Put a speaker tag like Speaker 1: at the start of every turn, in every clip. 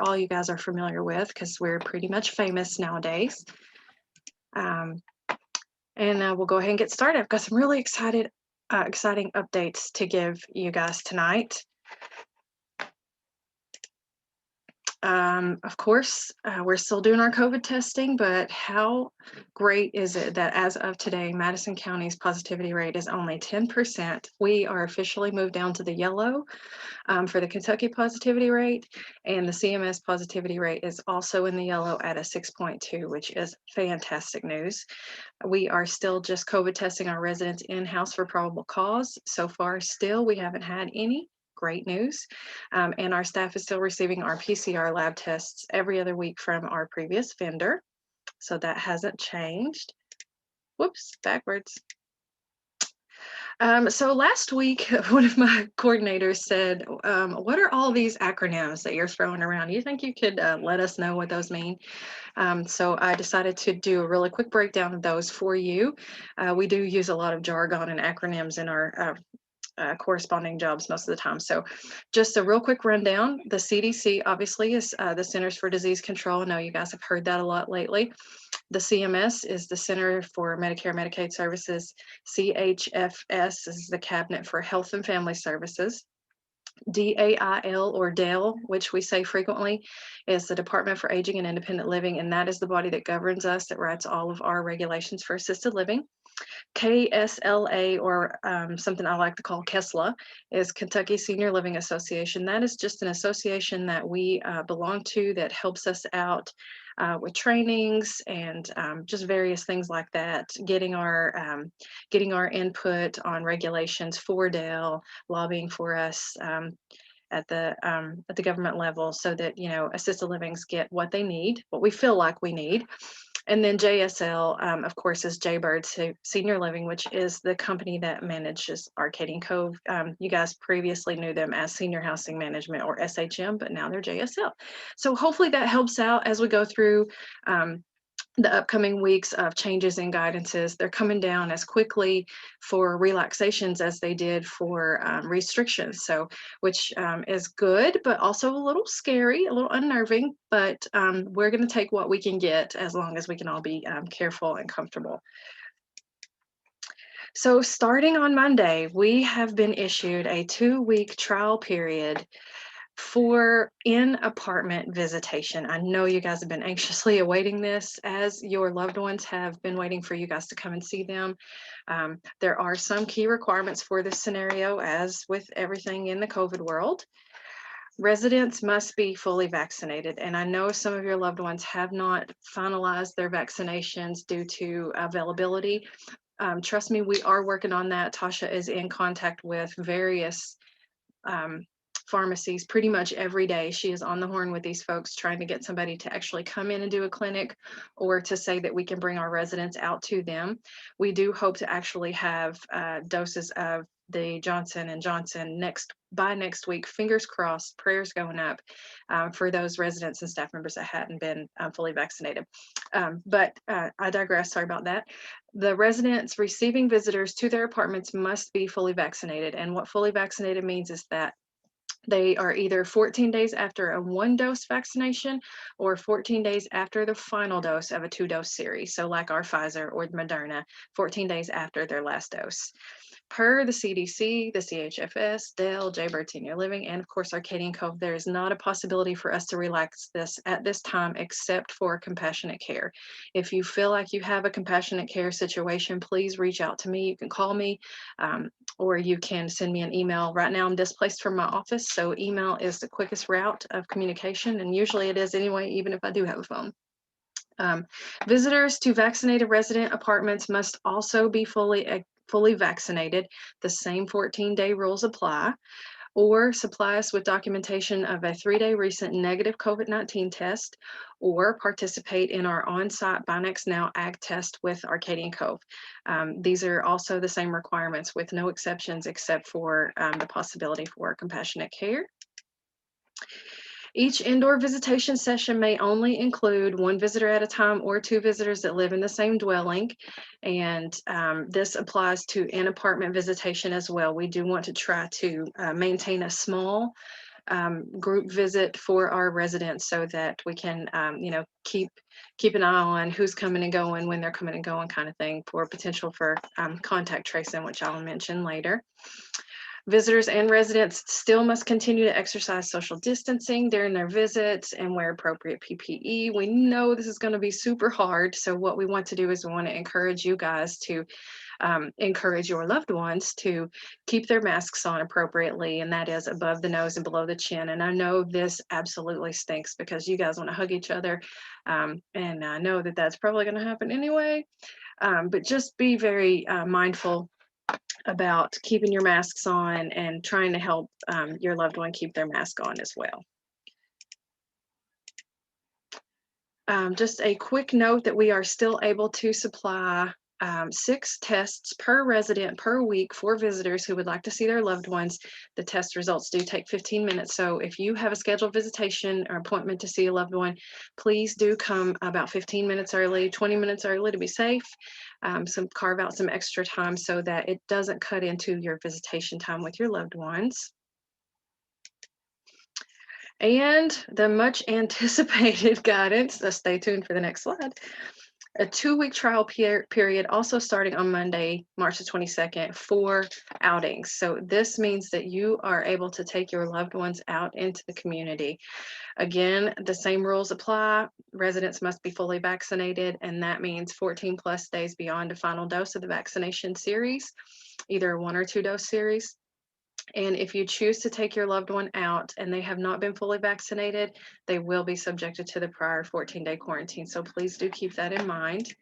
Speaker 1: all you guys are familiar with because we're pretty much famous nowadays. And we'll go ahead and get started. I've got some really exciting updates to give you guys tonight. Of course, we're still doing our COVID testing, but how great is it that as of today, Madison County's positivity rate is only 10%. We are officially moved down to the yellow for the Kentucky positivity rate, and the CMS positivity rate is also in the yellow at a 6.2, which is fantastic news. We are still just COVID testing our residents in-house for probable cause. So far, still, we haven't had any. Great news. And our staff is still receiving our PCR lab tests every other week from our previous vendor. So that hasn't changed. Whoops, backwards. So last week, one of my coordinators said, what are all these acronyms that you're throwing around? You think you could let us know what those mean? So I decided to do a really quick breakdown of those for you. We do use a lot of jargon and acronyms in our corresponding jobs most of the time. So just a real quick rundown. The CDC obviously is the Centers for Disease Control. I know you guys have heard that a lot lately. The CMS is the Center for Medicare Medicaid Services. CHFS is the Cabinet for Health and Family Services. DAIL or DAIL, which we say frequently, is the Department for Aging and Independent Living, and that is the body that governs us, that writes all of our regulations for assisted living. KSLA, or something I like to call KESLA, is Kentucky Senior Living Association. That is just an association that we belong to that helps us out with trainings and just various things like that, getting our input on regulations for DAIL, lobbying for us at the government level so that, you know, assisted livings get what they need, what we feel like we need. And then JSL, of course, is Jaybird Senior Living, which is the company that manages Arcadian Cove. You guys previously knew them as Senior Housing Management, or SHM, but now they're JSL. So hopefully that helps out as we go through the upcoming weeks of changes and guidances. They're coming down as quickly for relaxations as they did for restrictions, so which is good, but also a little scary, a little unnerving, but we're going to take what we can get as long as we can all be careful and comfortable. So starting on Monday, we have been issued a 2-week trial period for in-apartment visitation. I know you guys have been anxiously awaiting this, as your loved ones have been waiting for you guys to come and see them. There are some key requirements for this scenario, as with everything in the COVID world. Residents must be fully vaccinated, and I know some of your loved ones have not finalized their vaccinations due to availability. Trust me, we are working on that. Tasha is in contact with various pharmacies pretty much every day. She is on the horn with these folks trying to get somebody to actually come in and do a clinic, or to say that we can bring our residents out to them. We do hope to actually have doses of the Johnson & Johnson by next week. Fingers crossed, prayers going up for those residents and staff members that hadn't been fully vaccinated. But I digress, sorry about that. The residents receiving visitors to their apartments must be fully vaccinated. And what fully vaccinated means is that they are either 14 days after a 1-dose vaccination or 14 days after the final dose of a 2-dose series. So like our Pfizer or Moderna, 14 days after their last dose. Per the CDC, the CHFS, DAIL, Jaybird Senior Living, and of course Arcadian Cove, there is not a possibility for us to relax this at this time except for compassionate care. If you feel like you have a compassionate care situation, please reach out to me. You can call me or you can send me an email. Right now I'm displaced from my office, so email is the quickest route of communication, and usually it is anyway, even if I do have a phone. Visitors to vaccinated resident apartments must also be fully vaccinated. The same 14-day rules apply. Or supply us with documentation of a 3-day recent negative COVID-19 test, or participate in our on-site Binax Now Ag test with Arcadian Cove. These are also the same requirements with no exceptions except for the possibility for compassionate care. Each indoor visitation session may only include 1 visitor at a time or 2 visitors that live in the same dwelling. And this applies to in-apartment visitation as well. We do want to try to maintain a small group visit for our residents so that we can, keep an eye on who's coming and going, when they're coming and going, kind of thing, for potential for contact tracing, which I'll mention later. Visitors and residents still must continue to exercise social distancing during their visits and wear appropriate PPE. We know this is going to be super hard. So what we want to do is we want to encourage you guys to encourage your loved ones to keep their masks on appropriately, and that is above the nose and below the chin. And I know this absolutely stinks because you guys want to hug each other, and I know that that's probably going to happen anyway. But just be very mindful about keeping your masks on and trying to help your loved one keep their mask on as well. Just a quick note that we are still able to supply 6 tests per resident per week for visitors who would like to see their loved ones. The test results do take 15 minutes. So if you have a scheduled visitation or appointment to see a loved one, please do come about 15 minutes early, 20 minutes early to be safe. Carve out some extra time so that it doesn't cut into your visitation time with your loved ones. And the much anticipated guidance, so stay tuned for the next slide. A 2-week trial period also starting on Monday, March the 22nd, for outings. So this means that you are able to take your loved ones out into the community. Again, the same rules apply. Residents must be fully vaccinated, and that means 14 plus days beyond a final dose of the vaccination series, either a 1 or 2 dose series. And if you choose to take your loved one out and they have not been fully vaccinated, they will be subjected to the prior 14-day quarantine. So please do keep that in mind.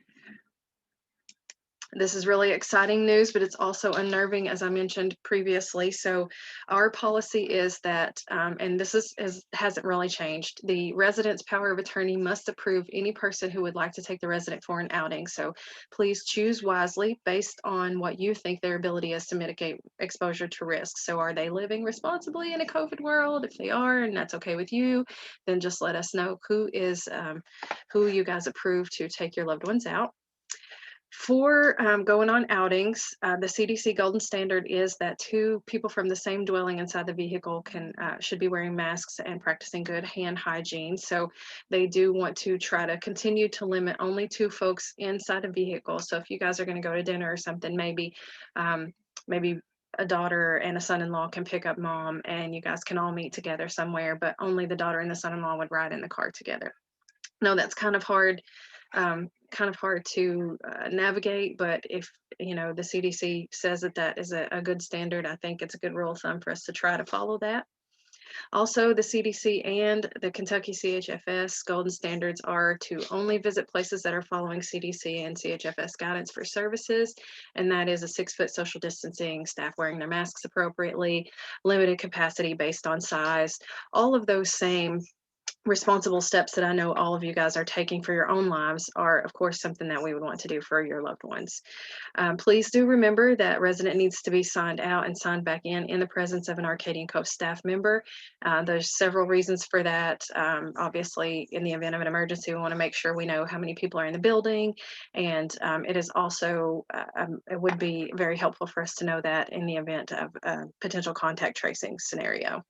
Speaker 1: This is really exciting news, but it's also unnerving, as I mentioned previously. So our policy is that, and this hasn't really changed, the resident's power of attorney must approve any person who would like to take the resident for an outing. So please choose wisely based on what you think their ability is to mitigate exposure to risk. So are they living responsibly in a COVID world? If they are, and that's okay with you, then just let us know who you guys approve to take your loved ones out. For going on outings, the CDC golden standard is that 2 people from the same dwelling inside the vehicle should be wearing masks and practicing good hand hygiene. So they do want to try to continue to limit only 2 folks inside a vehicle. So if you guys are going to go to dinner or something, maybe a daughter and a son-in-law can pick up mom, and you guys can all meet together somewhere, but only the daughter and the son-in-law would ride in the car together. No, that's kind of hard to navigate, but if the CDC says that is a good standard, I think it's a good rule of thumb for us to try to follow that. Also, the CDC and the Kentucky CHFS golden standards are to only visit places that are following CDC and CHFS guidance for services, and that is a 6-foot social distancing, staff wearing their masks appropriately, limited capacity based on size, all of those same responsible steps that I know all of you guys are taking for your own lives are, of course, something that we would want to do for your loved ones. Please do remember that resident needs to be signed out and signed back in the presence of an Arcadian Cove staff member. There's several reasons for that. Obviously, in the event of an emergency, we want to make sure we know how many people are in the building, and it is also, it would be very helpful for us to know that in the event of a potential contact tracing scenario.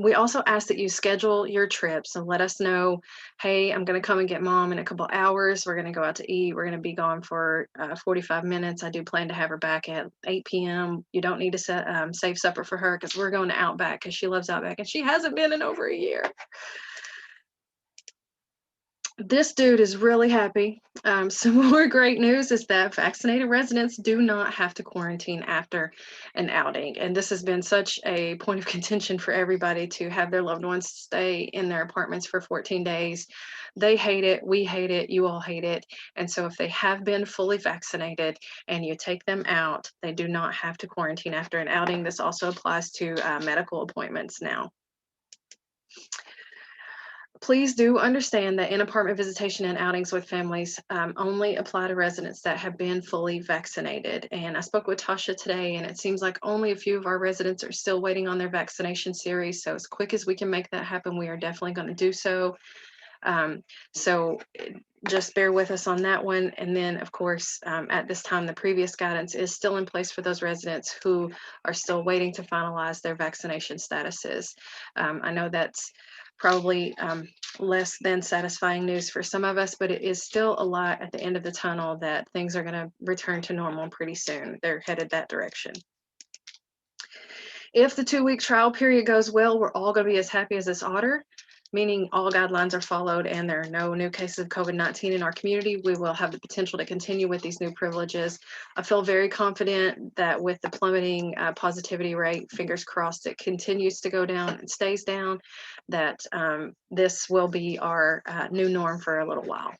Speaker 1: We also ask that you schedule your trips and let us know, hey, I'm going to come and get mom in a couple hours. We're going to go out to eat. We're going to be gone for 45 minutes. I do plan to have her back at 8 p.m. You don't need to save supper for her because we're going to Outback because she loves Outback and she hasn't been in over a year. This dude is really happy. Some more great news is that vaccinated residents do not have to quarantine after an outing. And this has been such a point of contention for everybody to have their loved ones stay in their apartments for 14 days. They hate it. We hate it. You all hate it. And so if they have been fully vaccinated and you take them out, they do not have to quarantine after an outing. This also applies to medical appointments now. Please do understand that in-apartment visitation and outings with families only apply to residents that have been fully vaccinated. And I spoke with Tasha today, and it seems like only a few of our residents are still waiting on their vaccination series. So as quick as we can make that happen, we are definitely going to do so. just bear with us on that one. And then, of course, at this time, the previous guidance is still in place for those residents who are still waiting to finalize their vaccination statuses. I know that's probably less than satisfying news for some of us, but it is still a light at the end of the tunnel that things are going to return to normal pretty soon. They're headed that direction. If the 2-week trial period goes well, we're all going to be as happy as this otter, meaning all guidelines are followed and there are no new cases of COVID-19 in our community. We will have the potential to continue with these new privileges. I feel very confident that with the plummeting positivity rate, fingers crossed, it continues to go down and stays down, that this will be our new norm for a little while.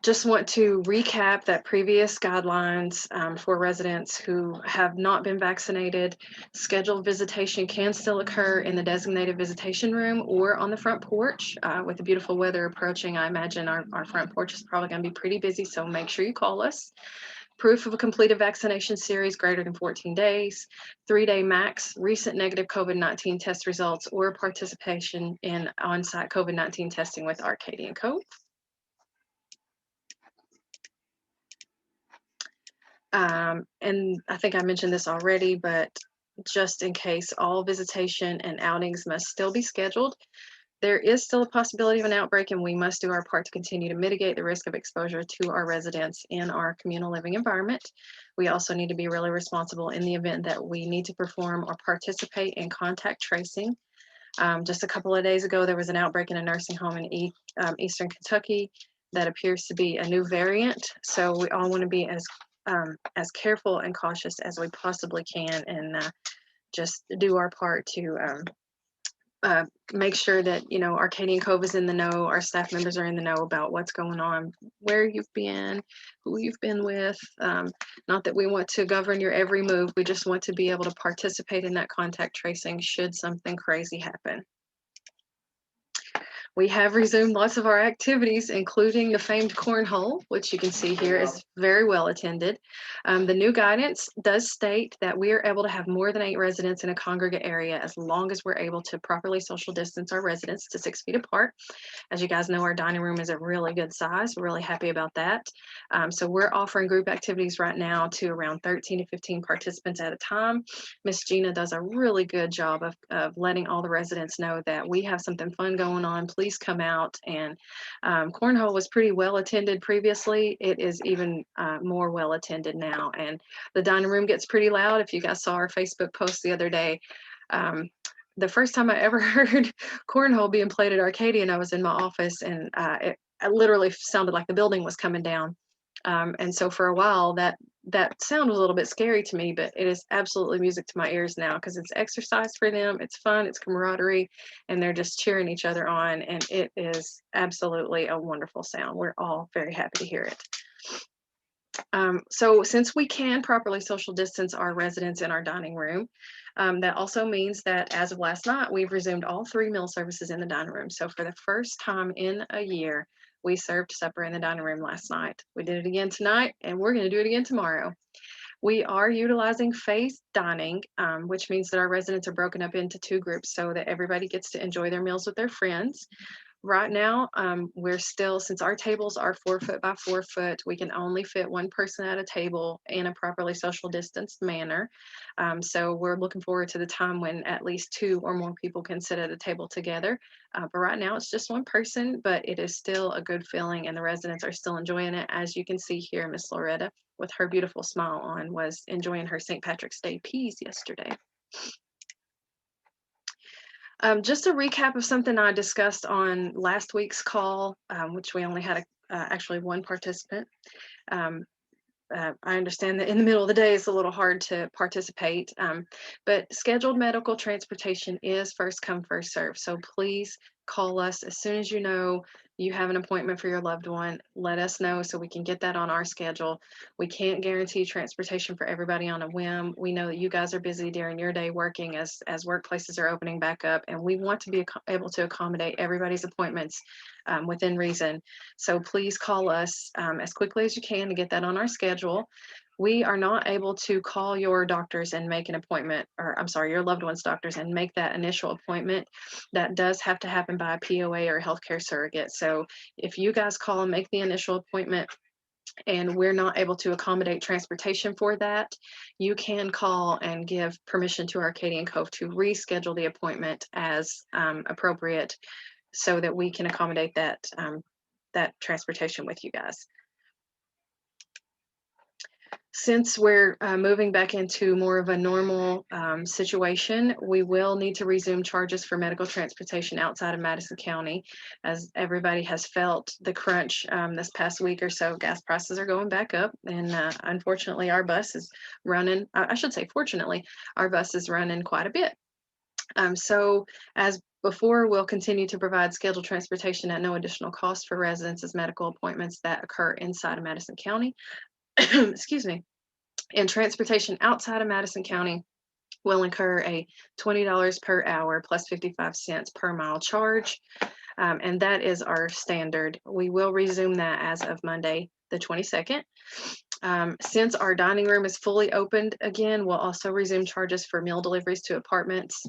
Speaker 1: Just want to recap that previous guidelines for residents who have not been vaccinated. Scheduled visitation can still occur in the designated visitation room or on the front porch. With the beautiful weather approaching, I imagine our front porch is probably going to be pretty busy, so make sure you call us. Proof of a completed vaccination series greater than 14 days, 3-day max, recent negative COVID-19 test results, or participation in on-site COVID-19 testing with Arcadian Cove. And I think I mentioned this already, but just in case, all visitation and outings must still be scheduled. There is still a possibility of an outbreak, and we must do our part to continue to mitigate the risk of exposure to our residents in our communal living environment. We also need to be really responsible in the event that we need to perform or participate in contact tracing. Just a couple of days ago, there was an outbreak in a nursing home in Eastern Kentucky that appears to be a new variant. So we all want to be as careful and cautious as we possibly can, and just do our part to make sure that, you know, Arcadian Cove is in the know, our staff members are in the know about what's going on, where you've been, who you've been with. Not that we want to govern your every move, we just want to be able to participate in that contact tracing should something crazy happen. We have resumed lots of our activities, including the famed cornhole, which you can see here is very well attended. The new guidance does state that we are able to have more than 8 residents in a congregate area as long as we're able to properly social distance our residents to 6 feet apart. As you guys know, our dining room is a really good size. We're really happy about that. So we're offering group activities right now to around 13 to 15 participants at a time. Miss Gina does a really good job of letting all the residents know that we have something fun going on. Please come out. And cornhole was pretty well attended previously. It is even more well attended now. And the dining room gets pretty loud. If you guys saw our Facebook post the other day, the first time I ever heard cornhole being played at Arcadian, I was in my office, and it literally sounded like the building was coming down. And so for a while, that sound was a little bit scary to me, but it is absolutely music to my ears now, because it's exercise for them, it's fun, it's camaraderie, and they're just cheering each other on, and it is absolutely a wonderful sound. We're all very happy to hear it. So since we can properly social distance our residents in our dining room, that also means that as of last night, we've resumed all 3 meal services in the dining room. So for the first time in a year, we served supper in the dining room last night. We did it again tonight, and we're going to do it again tomorrow. We are utilizing phased dining, which means that our residents are broken up into 2 groups so that everybody gets to enjoy their meals with their friends. Right now, we're still, since our tables are 4 foot by 4 foot, we can only fit 1 person at a table in a properly social distanced manner. So we're looking forward to the time when at least 2 or more people can sit at a table together. But right now it's just 1 person, but it is still a good feeling, and the residents are still enjoying it. As you can see here, Miss Loretta, with her beautiful smile on, was enjoying her St. Patrick's Day peas yesterday. Just a recap of something I discussed on last week's call, which we only had actually 1 participant. I understand that in the middle of the day it's a little hard to participate, but scheduled medical transportation is first come, first serve. So please call us as soon as you know you have an appointment for your loved one. Let us know so we can get that on our schedule. We can't guarantee transportation for everybody on a whim. We know that you guys are busy during your day working as workplaces are opening back up, and we want to be able to accommodate everybody's appointments within reason. So please call us as quickly as you can to get that on our schedule. We are not able to call your doctors and make an appointment, or I'm sorry, your loved one's doctors and make that initial appointment. That does have to happen by a POA or healthcare surrogate. So if you guys call and make the initial appointment and we're not able to accommodate transportation for that, you can call and give permission to Arcadian Cove to reschedule the appointment as appropriate so that we can accommodate that transportation with you guys. Since we're moving back into more of a normal situation, we will need to resume charges for medical transportation outside of Madison County. As everybody has felt the crunch this past week or so, gas prices are going back up. And unfortunately, our bus is running, I should say, fortunately, our bus is running quite a bit. So as before, we'll continue to provide scheduled transportation at no additional cost for residents as medical appointments that occur inside of Madison County. Excuse me. And transportation outside of Madison County will incur a $20 per hour plus 55 cents per mile charge. And that is our standard. We will resume that as of Monday, the 22nd. Since our dining room is fully opened again, we'll also resume charges for meal deliveries to apartments.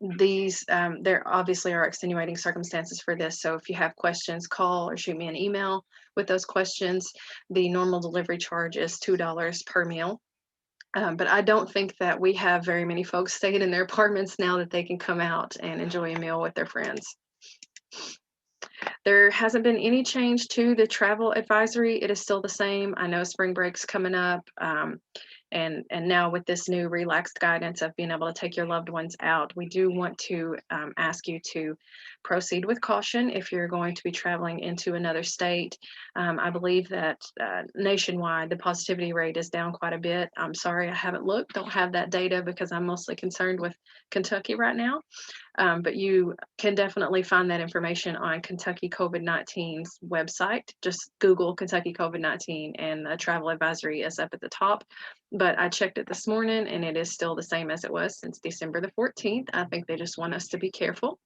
Speaker 1: There obviously are extenuating circumstances for this. So if you have questions, call or shoot me an email with those questions. The normal delivery charge is $2 per meal. But I don't think that we have very many folks staying in their apartments now that they can come out and enjoy a meal with their friends. There hasn't been any change to the travel advisory. It is still the same. I know spring break's coming up. And now with this new relaxed guidance of being able to take your loved ones out, we do want to ask you to proceed with caution if you're going to be traveling into another state. I believe that nationwide, the positivity rate is down quite a bit. I'm sorry, I haven't looked, don't have that data because I'm mostly concerned with Kentucky right now. But you can definitely find that information on Kentucky COVID-19's website. Just Google Kentucky COVID-19 and the travel advisory is up at the top. But I checked it this morning and it is still the same as it was since December the 14th. I think they just want us to be careful.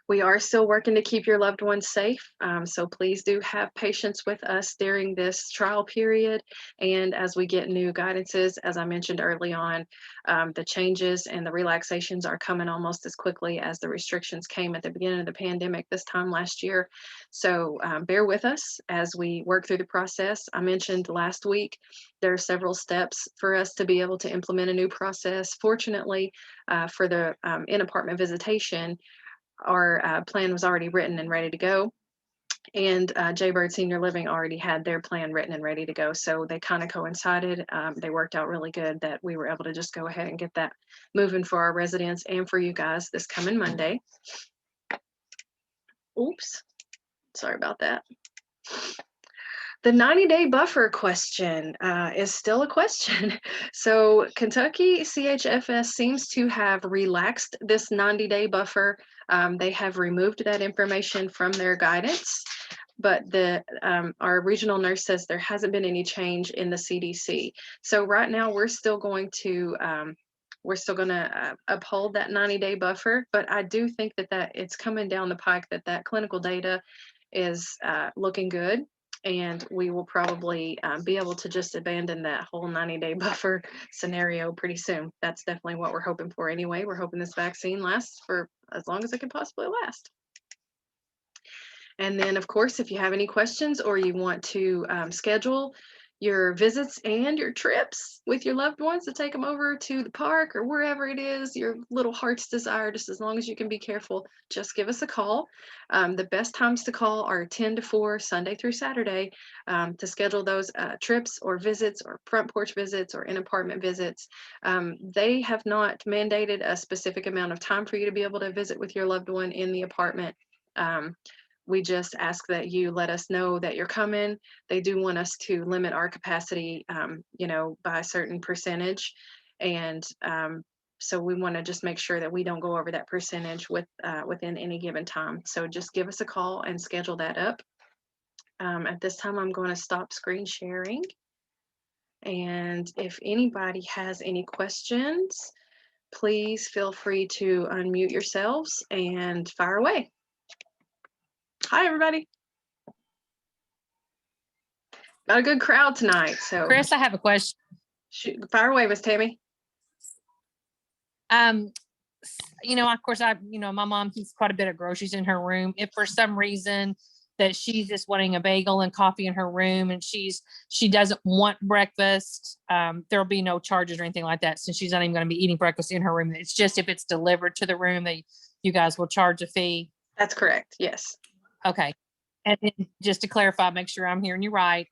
Speaker 1: We are still working to keep your loved ones safe, so please do have patience with us during this trial period. And as we get new guidances, as I mentioned early on, the changes and the relaxations are coming almost as quickly as the restrictions came at the beginning of the pandemic this time last year. So bear with us as we work through the process. I mentioned last week there are several steps for us to be able to implement a new process. Fortunately, for the in-apartment visitation, our plan was already written and ready to go. And Jaybird Senior Living already had their plan written and ready to go. So they kind of coincided. They worked out really good that we were able to just go ahead and get that moving for our residents and for you guys this coming Monday. Oops, sorry about that. The 90-day buffer question is still a question. So Kentucky CHFS seems to have relaxed this 90-day buffer. They have removed that information from their guidance, but our regional nurse says there hasn't been any change in the CDC. So right now we're still going to uphold that 90-day buffer, but I do think that it's coming down the pike that clinical data is looking good. And we will probably be able to just abandon that whole 90-day buffer scenario pretty soon. That's definitely what we're hoping for anyway. We're hoping this vaccine lasts for as long as it can possibly last. And then, of course, if you have any questions or you want to schedule your visits and your trips with your loved ones to take them over to the park or wherever it is your little heart's desire, just as long as you can be careful, just give us a call. The best times to call are 10 to 4, Sunday through Saturday, to schedule those trips or visits or front porch visits or in-apartment visits. They have not mandated a specific amount of time for you to be able to visit with your loved one in the apartment. We just ask that you let us know that you're coming. They do want us to limit our capacity, by a certain percentage. And so we want to just make sure that we don't go over that percentage within any given time. So just give us a call and schedule that up. At this time, I'm going to stop screen sharing. And if anybody has any questions, please feel free to unmute yourselves and fire away. Hi, everybody. Got a good crowd tonight. So
Speaker 2: Chris, I have a question.
Speaker 1: Fire away, Miss Tammy.
Speaker 2: Of course, my mom keeps quite a bit of groceries in her room. If for some reason that she's just wanting a bagel and coffee in her room and she doesn't want breakfast, there'll be no charges or anything like that, since she's not even going to be eating breakfast in her room. It's just if it's delivered to the room that you guys will charge a fee.
Speaker 1: That's correct. Yes.
Speaker 2: Okay. And then just to clarify, make sure I'm hearing you right.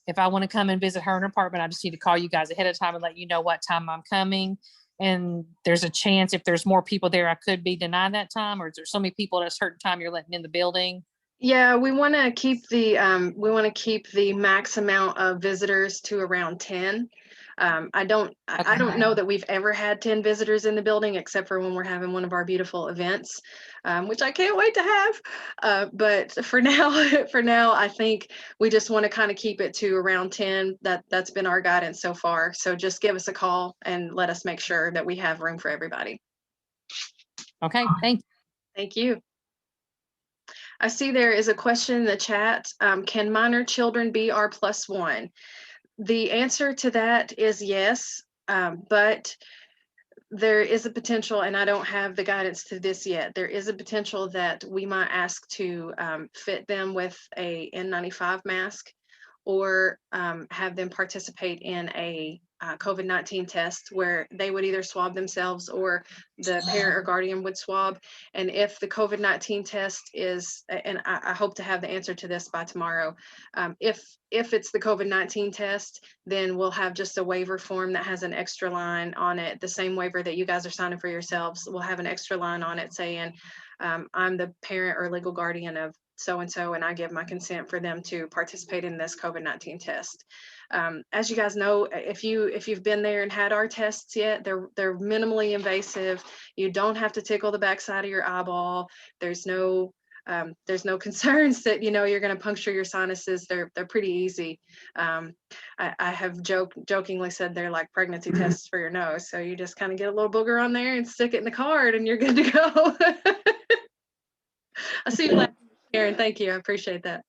Speaker 2: If I want to come and visit her in her apartment, I just need to call you guys ahead of time and let you know what time I'm coming. And there's a chance if there's more people there, I could be denied that time, or is there so many people at a certain time you're letting in the building?
Speaker 1: Yeah, we want to keep the max amount of visitors to around 10. I don't know that we've ever had 10 visitors in the building, except for when we're having one of our beautiful events, which I can't wait to have. But for now, I think we just want to kind of keep it to around 10. That's been our guidance so far. So just give us a call and let us make sure that we have room for everybody.
Speaker 2: Okay, thank you.
Speaker 1: Thank you. I see there is a question in the chat. Can minor children be our +1? The answer to that is yes, but there is a potential, and I don't have the guidance to this yet. There is a potential that we might ask to fit them with a N95 mask, or have them participate in a COVID-19 test where they would either swab themselves or the parent or guardian would swab. And if the COVID-19 test is, and I hope to have the answer to this by tomorrow, if it's the COVID-19 test, then we'll have just a waiver form that has an extra line on it, the same waiver that you guys are signing for yourselves. We'll have an extra line on it saying, I'm the parent or legal guardian of so-and-so, and I give my consent for them to participate in this COVID-19 test. As you guys know, if you've been there and had our tests yet, they're minimally invasive. You don't have to tickle the backside of your eyeball. There's no concerns that you're going to puncture your sinuses. They're pretty easy. I have jokingly said they're like pregnancy tests for your nose. So you just kind of get a little booger on there and stick it in the card, and you're good to go. I see you laughing, Karen. Thank you. I appreciate that.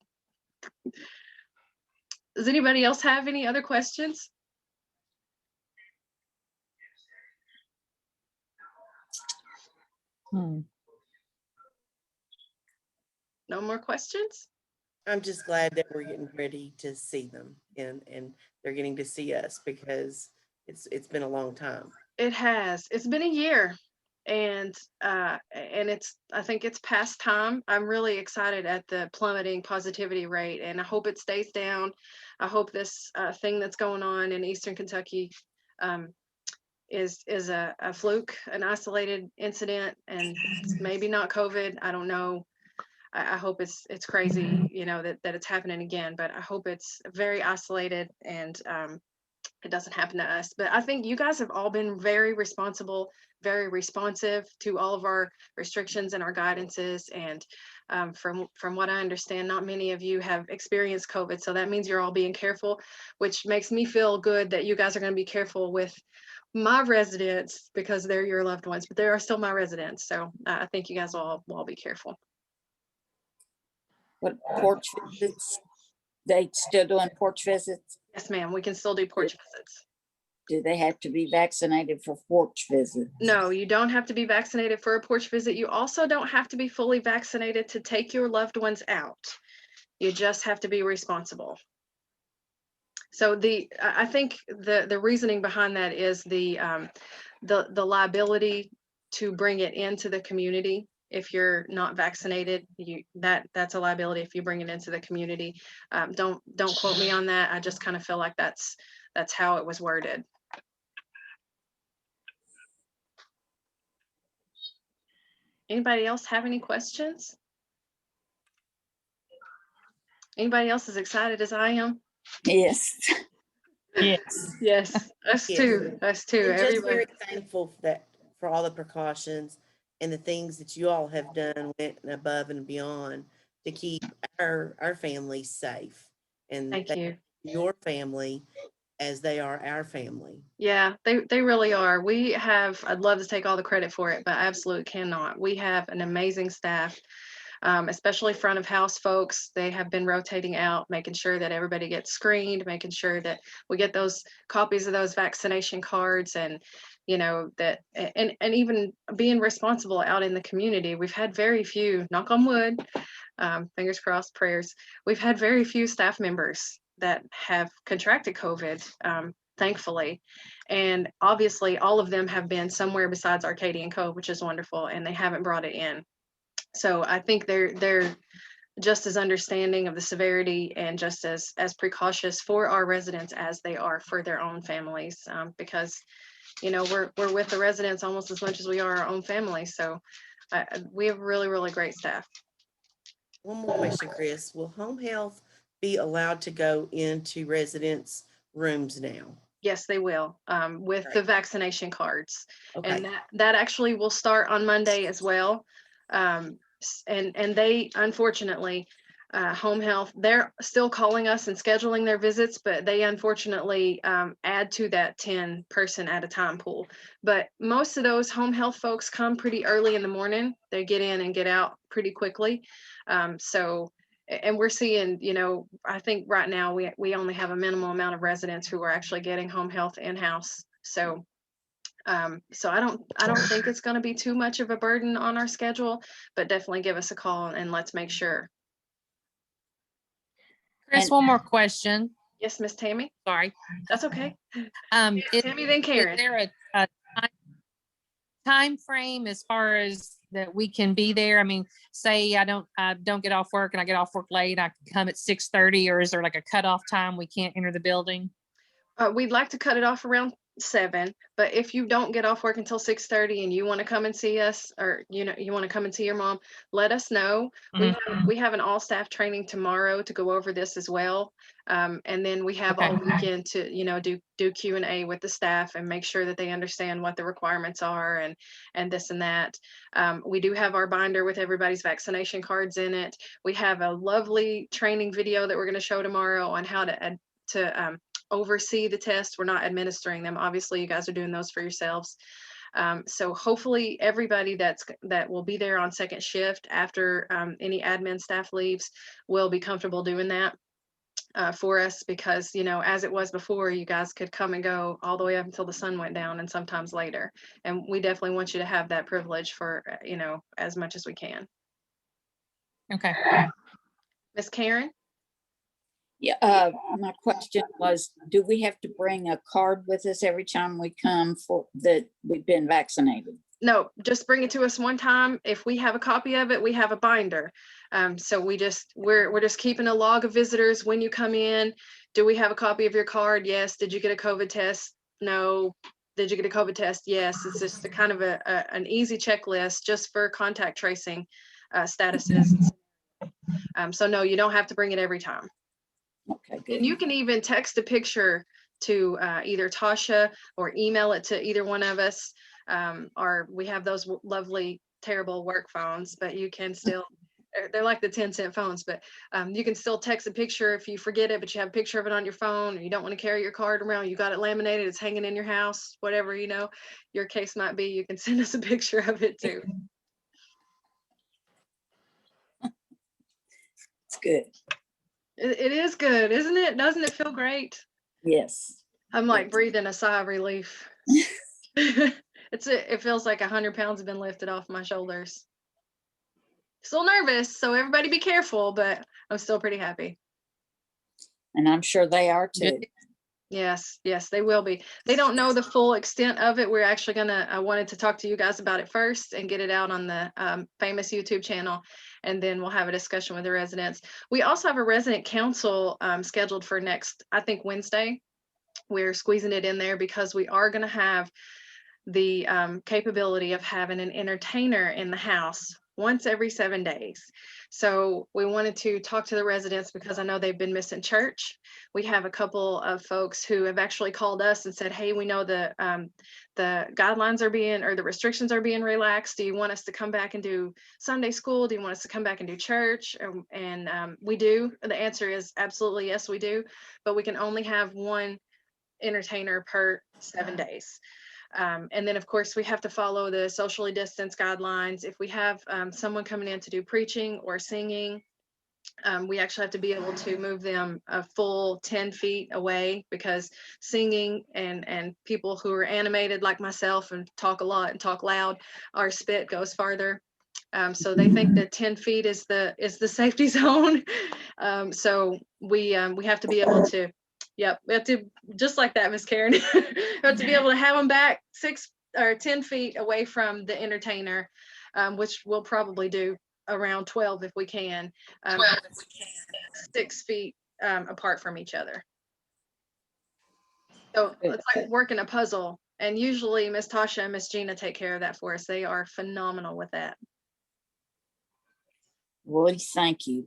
Speaker 1: Does anybody else have any other questions? No more questions?
Speaker 3: I'm just glad that we're getting ready to see them, and they're getting to see us, because it's been a long time.
Speaker 1: It has. It's been a year, and I think it's past time. I'm really excited at the plummeting positivity rate, and I hope it stays down. I hope this thing that's going on in Eastern Kentucky is a fluke, an isolated incident, and maybe not COVID. I don't know. I hope it's crazy, that it's happening again, but I hope it's very isolated and it doesn't happen to us. But I think you guys have all been very responsible, very responsive to all of our restrictions and our guidances. And from what I understand, not many of you have experienced COVID. So that means you're all being careful, which makes me feel good that you guys are going to be careful with my residents, because they're your loved ones, but they are still my residents. So I think you guys will all be careful.
Speaker 4: What, porch visits? They still doing porch visits?
Speaker 1: Yes, ma'am. We can still do porch visits.
Speaker 4: Do they have to be vaccinated for porch visits?
Speaker 1: No, you don't have to be vaccinated for a porch visit. You also don't have to be fully vaccinated to take your loved ones out. You just have to be responsible. So I think the reasoning behind that is the liability to bring it into the community. If you're not vaccinated, that's a liability if you bring it into the community. Don't quote me on that. I just kind of feel like that's how it was worded. Anybody else have any questions? Anybody else as excited as I am?
Speaker 4: Yes.
Speaker 2: Yes.
Speaker 1: Yes, us too. Us too.
Speaker 3: And just
Speaker 1: Everybody.
Speaker 3: very thankful for all the precautions and the things that you all have done, went above and beyond to keep our families safe. And
Speaker 1: Thank you.
Speaker 3: Your family as they are our family.
Speaker 1: Yeah, they really are. I'd love to take all the credit for it, but I absolutely cannot. We have an amazing staff. especially front of house folks. They have been rotating out, making sure that everybody gets screened, making sure that we get those copies of those vaccination cards, and that, and even being responsible out in the community. We've had very few, knock on wood, fingers crossed, prayers. We've had very few staff members that have contracted COVID, thankfully. And obviously all of them have been somewhere besides Arcadian Cove, which is wonderful, and they haven't brought it in. So I think they're just as understanding of the severity and just as precautious for our residents as they are for their own families, because we're with the residents almost as much as we are our own family. So we have really great staff.
Speaker 3: One more question, Chris. Will home health be allowed to go into residents' rooms now?
Speaker 1: Yes, they will, with the
Speaker 3: Great.
Speaker 1: vaccination cards. And
Speaker 3: Okay,
Speaker 1: that actually will start on Monday as well. And they, unfortunately, home health, they're still calling us and scheduling their visits, but they unfortunately add to that 10 person at a time pool. But most of those home health folks come pretty early in the morning. They get in and get out pretty quickly. And we're seeing, I think right now we only have a minimal amount of residents who are actually getting home health in-house. So I don't think it's going to be too much of a burden on our schedule, but definitely give us a call and let's make sure.
Speaker 2: Chris,
Speaker 4: And-
Speaker 2: one more question.
Speaker 1: Yes, Miss Tammy.
Speaker 2: Sorry.
Speaker 1: That's okay.
Speaker 2: Is
Speaker 1: Tammy, then Karen.
Speaker 2: there a time frame as far as that we can be there? I mean, say I don't get off work and I get off work late, I can come at 6:30, or is there like a cutoff time we can't enter the building?
Speaker 1: We'd like to cut it off around 7, but if you don't get off work until 6:30 and you want to come and see us, or you want to come and see your mom, let us know. We have an all staff training tomorrow to go over this as well, and then we have all weekend to do Q&A with the staff and make sure that they understand what the requirements are and this and that. We do have our binder with everybody's vaccination cards in it. We have a lovely training video that we're going to show tomorrow on how to oversee the tests. We're not administering them. Obviously, you guys are doing those for yourselves. So hopefully everybody that will be there on second shift after any admin staff leaves will be comfortable doing that for us, because as it was before, you guys could come and go all the way up until the sun went down and sometimes later. And we definitely want you to have that privilege for as much as we can.
Speaker 2: Okay.
Speaker 1: Miss Karen?
Speaker 4: Yeah, my question was, do we have to bring a card with us every time we come for that we've been vaccinated?
Speaker 1: No, just bring it to us one time. If we have a copy of it, we have a binder. So we're just keeping a log of visitors when you come in. Do we have a copy of your card? Yes. Did you get a COVID test? No. Did you get a COVID test? Yes. It's just a kind of an easy checklist just for contact tracing statuses. So no, you don't have to bring it every time.
Speaker 4: Okay, good.
Speaker 1: And you can even text a picture to either Tasha or email it to either one of us. Or we have those lovely, terrible work phones, but you can still, they're like the 10-cent phones, but you can still text a picture if you forget it, but you have a picture of it on your phone, or you don't want to carry your card around, you got it laminated, it's hanging in your house, whatever, your case might be, you can send us a picture of it too.
Speaker 4: It's good.
Speaker 1: It is good, isn't it? Doesn't it feel great?
Speaker 4: Yes.
Speaker 1: I'm like breathing a sigh of relief. It feels like 100 pounds have been lifted off my shoulders. Still nervous, so everybody be careful, but I'm still pretty happy.
Speaker 4: And I'm sure they are too.
Speaker 1: Yes, they will be. They don't know the full extent of it. We're actually I wanted to talk to you guys about it first and get it out on the famous YouTube channel, and then we'll have a discussion with the residents. We also have a resident council scheduled for next, I think, Wednesday. We're squeezing it in there because we are going to have the capability of having an entertainer in the house once every 7 days. So we wanted to talk to the residents because I know they've been missing church. We have a couple of folks who have actually called us and said, hey, we know the guidelines are being, or the restrictions are being relaxed. Do you want us to come back and do Sunday school? Do you want us to come back and do church? And we do. The answer is absolutely yes, we do. But we can only have one entertainer per 7 days. And then, of course, we have to follow the socially distanced guidelines. If we have someone coming in to do preaching or singing, we actually have to be able to move them a full 10 feet away, because singing and people who are animated like myself and talk a lot and talk loud, our spit goes farther. So they think that 10 feet is the safety zone. So we have to be able to, yep, we have to, just like that, Miss Karen, we have to be able to have them back 6 or 10 feet away from the entertainer, which we'll probably do around 12 if we can, 6 feet apart from each other. So it's like working a puzzle. And usually Miss Tasha and Miss Gina take care of that for us. They are phenomenal with that.
Speaker 4: Well, thank you.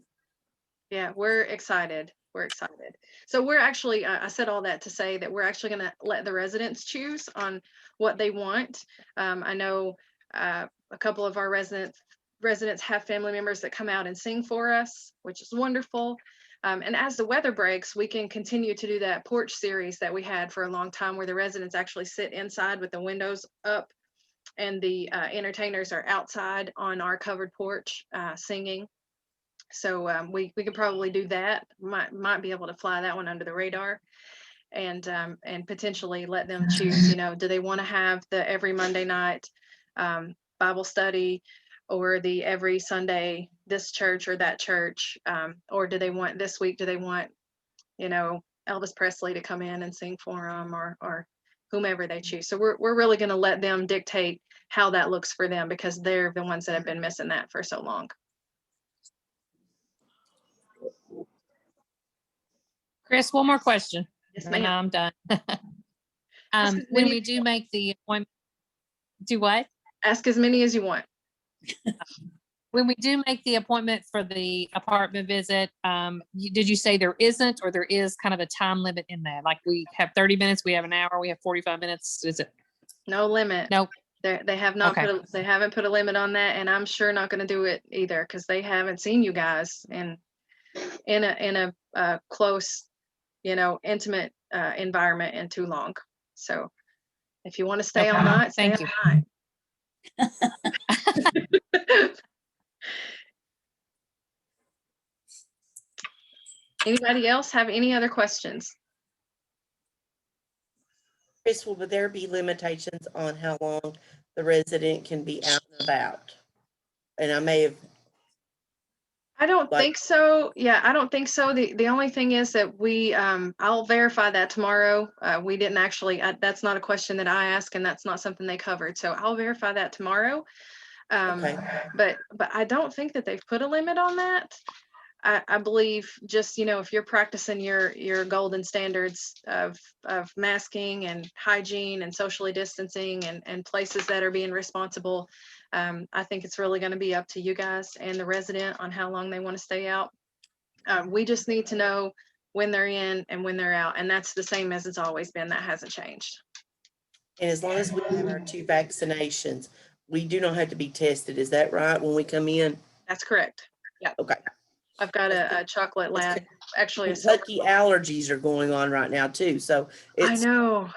Speaker 1: Yeah, we're excited. We're excited. So we're actually, I said all that to say that we're actually going to let the residents choose on what they want. I know a couple of our residents have family members that come out and sing for us, which is wonderful. And as the weather breaks, we can continue to do that porch series that we had for a long time, where the residents actually sit inside with the windows up and the entertainers are outside on our covered porch singing. So we could probably do that. Might be able to fly that one under the radar, and potentially let them choose. You know, do they want to have the every Monday night Bible study, or the every Sunday this church or that church, or do they want this week? Do they want, you know, Elvis Presley to come in and sing for them, or whomever they choose? So we're really going to let them dictate how that looks for them, because they're the ones that have been missing that for so long.
Speaker 2: Chris, one more question.
Speaker 1: Yes,
Speaker 2: And
Speaker 1: ma'am.
Speaker 2: I'm done.
Speaker 1: Ask as
Speaker 2: When
Speaker 1: many
Speaker 2: we
Speaker 1: as
Speaker 2: do make the appointment, do what?
Speaker 1: Ask as many as you want.
Speaker 2: When we do make the appointment for the apartment visit, did you say there isn't, or there is kind of a time limit in that? Like, we have 30 minutes, we have an hour, we have 45 minutes. Is it?
Speaker 1: No limit.
Speaker 2: Nope.
Speaker 1: They have not
Speaker 2: Okay.
Speaker 1: they haven't put a limit on that, and I'm sure not going to do it either, because they haven't seen you guys in a close, you know, intimate environment in too long. So if you want to stay all
Speaker 2: Okay.
Speaker 1: night, stay
Speaker 2: Thank
Speaker 1: all
Speaker 2: you.
Speaker 1: night. Anybody else have any other questions?
Speaker 3: Chris, will there be limitations on how long the resident can be out and about? And I may have,
Speaker 1: I don't
Speaker 3: Like-
Speaker 1: think so. Yeah, I don't think so. The only thing is that we, I'll verify that tomorrow. We didn't actually, that's not a question that I asked, and that's not something they covered. So I'll verify that tomorrow.
Speaker 3: okay,
Speaker 1: But I don't think that they've put a limit on that. I believe just, you know, if you're practicing your golden standards of masking and hygiene and socially distancing and places that are being responsible, I think it's really going to be up to you guys and the resident on how long they want to stay out. We just need to know when they're in and when they're out, and that's the same as it's always been. That hasn't changed.
Speaker 3: and as long as we have our 2 vaccinations, we do not have to be tested. Is that right, when we come in?
Speaker 1: That's correct. Yeah.
Speaker 3: Okay.
Speaker 1: I've got a chocolate lab, actually a
Speaker 3: Kentucky allergies are going on right now too, so
Speaker 1: I
Speaker 3: it's
Speaker 1: know.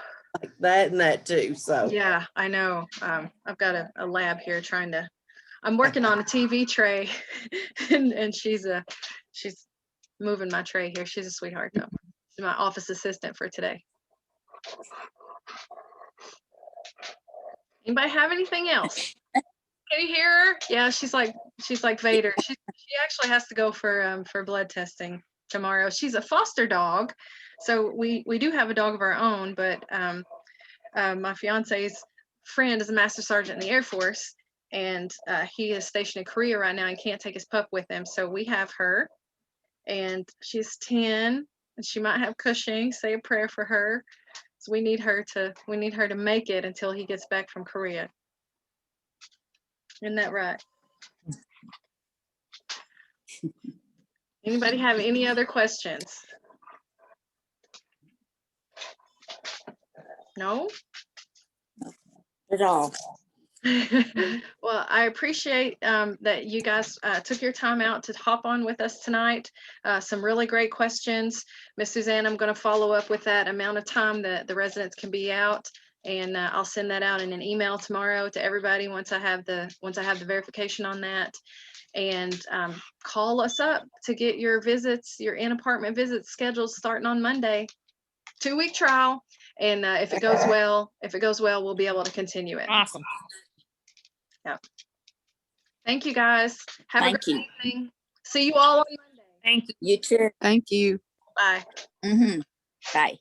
Speaker 3: like that and that too, so.
Speaker 1: Yeah, I know. I've got a lab here I'm working on a TV tray and she's moving my tray here. She's a sweetheart though. She's my office assistant for today. Anybody have anything else? Can you hear her? Yeah, she's like Vader. She actually has to go for blood testing tomorrow. She's a foster dog. So we do have a dog of our own, but my fiance's friend is a master sergeant in the Air Force, and he is stationed in Korea right now and can't take his pup with him. So we have her, and she's 10, and she might have Cushing. Say a prayer for her. So we need her to make it until he gets back from Korea. Isn't that right? Anybody have any other questions? No?
Speaker 4: At all.
Speaker 1: Well, I appreciate that you guys took your time out to hop on with us tonight. Some really great questions. Miss Suzanne, I'm going to follow up with that amount of time that the residents can be out And I'll send that out in an email tomorrow to everybody once I have the verification on that. And call us up to get your visits, your in-apartment visits scheduled starting on Monday. 2-week trial. And if it goes well, we'll be able to continue it.
Speaker 2: Awesome.
Speaker 1: Thank you guys. Have a
Speaker 4: Thank
Speaker 1: great
Speaker 4: you.
Speaker 1: evening. See you all on Monday.
Speaker 2: Thank you.
Speaker 4: You too.
Speaker 5: Thank you.
Speaker 1: Bye.
Speaker 4: Bye.